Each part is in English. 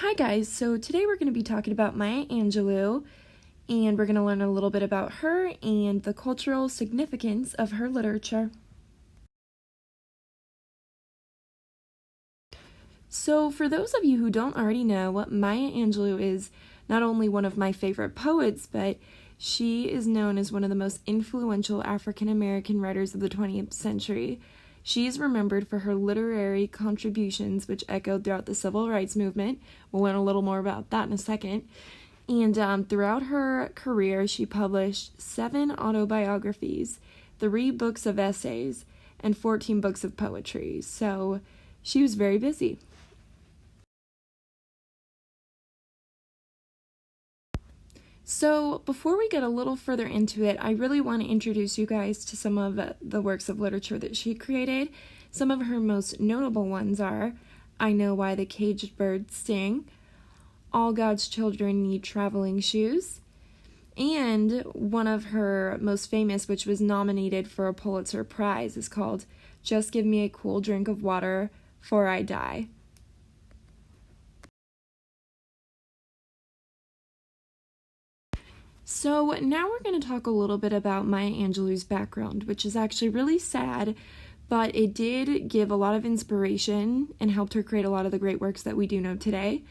Hi guys, so today we're going to be talking about Maya Angelou, and we're going to learn a little bit about her and the cultural significance of her literature. So for those of you who don't already know, Maya Angelou is not only one of my favorite poets, but she is known as one of the most influential African American writers of the 20th century. She is remembered for her literary contributions, which echoed throughout the civil rights movement. We'll learn a little more about that in a second. And throughout her career, she published 7 autobiographies, 3 books of essays, and 14 books of poetry. So she was very busy. So before we get a little further into it, I really want to introduce you guys to some of the works of literature that she created. Some of her most notable ones are I Know Why the Caged Birds Sing, All God's Children Need Traveling Shoes, and one of her most famous, which was nominated for a Pulitzer Prize, is called Just Give Me a Cool Drink of Water 'Fore I Die. So now we're going to talk a little bit about Maya Angelou's background, which is actually really sad, but it did give a lot of inspiration and helped her create a lot of the great works that we do know today.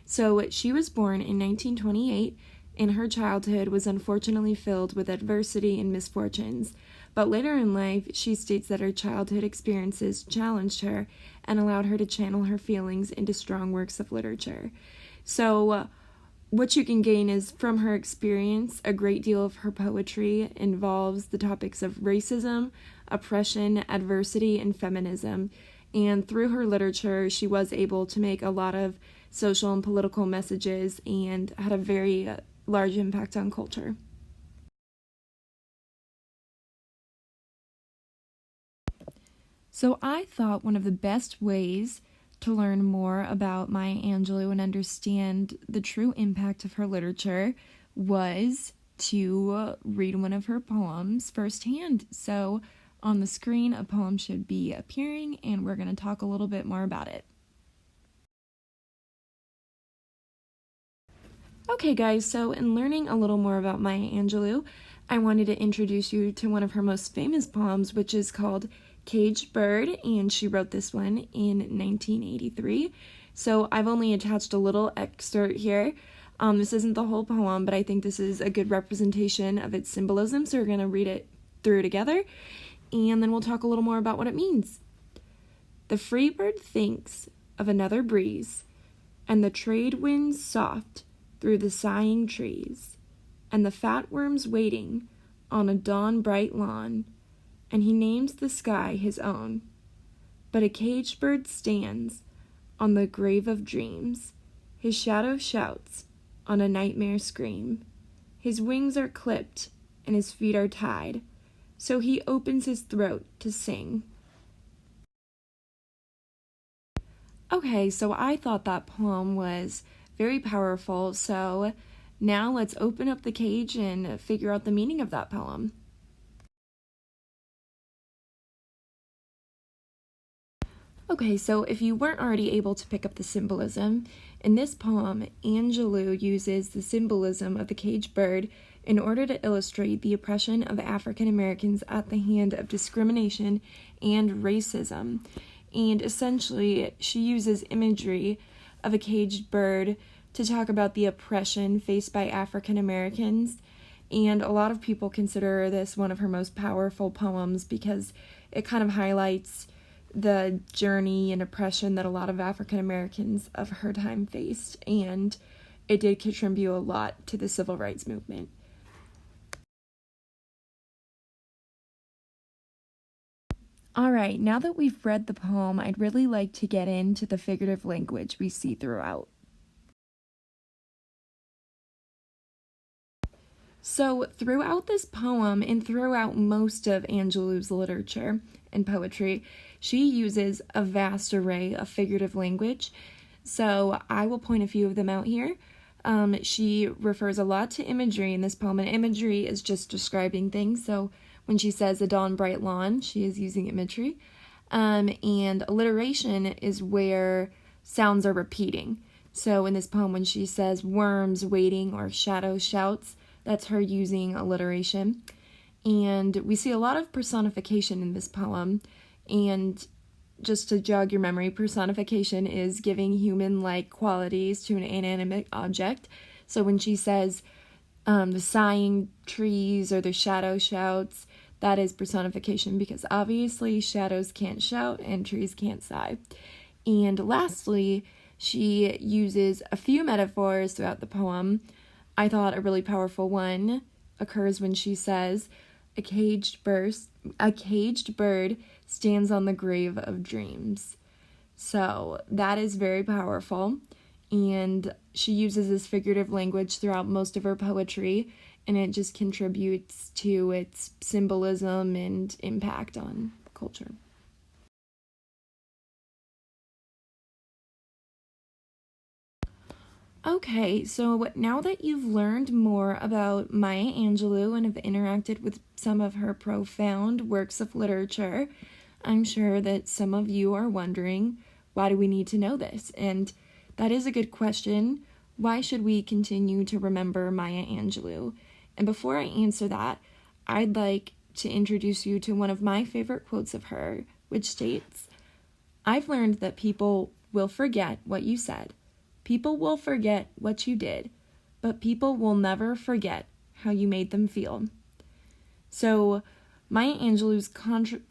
So she was born in 1928, and her childhood was unfortunately filled with adversity and misfortunes. But later in life, she states that her childhood experiences challenged her and allowed her to channel her feelings into strong works of literature. So what you can gain is from her experience, a great deal of her poetry involves the topics of racism, oppression, adversity, and feminism. And through her literature, she was able to make a lot of social and political messages and had a very large impact on culture. So I thought one of the best ways to learn more about Maya Angelou and understand the true impact of her literature was to read one of her poems firsthand. So on the screen, a poem should be appearing, and we're going to talk a little bit more about it. Okay guys, so in learning a little more about Maya Angelou, I wanted to introduce you to one of her most famous poems, which is called Caged Bird, and she wrote this one in 1983. So I've only attached a little excerpt here. This isn't the whole poem, but I think this is a good representation of its symbolism, so we're going to read it through together, and then we'll talk a little more about what it means. The free bird thinks of another breeze, and the trade winds soft through the sighing trees, and the fat worms waiting on a dawn-bright lawn, and he names the sky his own. But a caged bird stands on the grave of dreams. His shadow shouts on a nightmare scream. His wings are clipped and his feet are tied, so he opens his throat to sing. Okay, so I thought that poem was very powerful, so now let's open up the cage and figure out the meaning of that poem. Okay, so if you weren't already able to pick up the symbolism, in this poem, Angelou uses the symbolism of the caged bird in order to illustrate the oppression of African Americans at the hand of discrimination and racism. And essentially, she uses imagery of a caged bird to talk about the oppression faced by African Americans. And a lot of people consider this one of her most powerful poems because it kind of highlights the journey and oppression that a lot of African Americans of her time faced, and it did contribute a lot to the civil rights movement. Alright, now that we've read the poem, I'd really like to get into the figurative language we see throughout. So throughout this poem and throughout most of Angelou's literature and poetry, she uses a vast array of figurative language. So I will point a few of them out here. She refers a lot to imagery in this poem, and imagery is just describing things. So when she says a dawn bright lawn, she is using imagery. And alliteration is where sounds are repeating. So in this poem, when she says worms waiting or shadow shouts, that's her using alliteration. And we see a lot of personification in this poem. And just to jog your memory, personification is giving human-like qualities to an inanimate object. So when she says the sighing trees or the shadow shouts, that is personification, because obviously shadows can't shout and trees can't sigh. And lastly, she uses a few metaphors throughout the poem. I thought a really powerful one occurs when she says, a caged bird stands on the grave of dreams. So that is very powerful, and she uses this figurative language throughout most of her poetry, and it just contributes to its symbolism and impact on culture. Okay, so now that you've learned more about Maya Angelou and have interacted with some of her profound works of literature, I'm sure that some of you are wondering, why do we need to know this? And that is a good question. Why should we continue to remember Maya Angelou? And before I answer that, I'd like to introduce you to one of my favorite quotes of her, which states, I've learned that people will forget what you said. People will forget what you did, but people will never forget how you made them feel. So, Maya Angelou's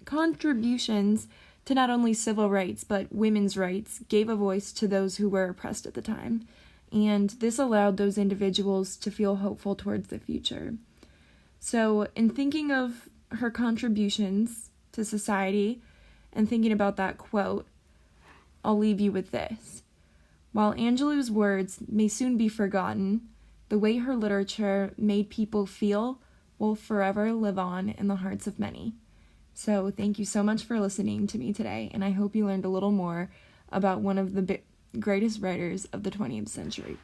contributions to not only civil rights, but women's rights gave a voice to those who were oppressed at the time, and this allowed those individuals to feel hopeful towards the future. So, in thinking of her contributions to society and thinking about that quote, I'll leave you with this. While Angelou's words may soon be forgotten, the way her literature made people feel will forever live on in the hearts of many. So thank you so much for listening to me today, and I hope you learned a little more about one of the greatest writers of the 20th century.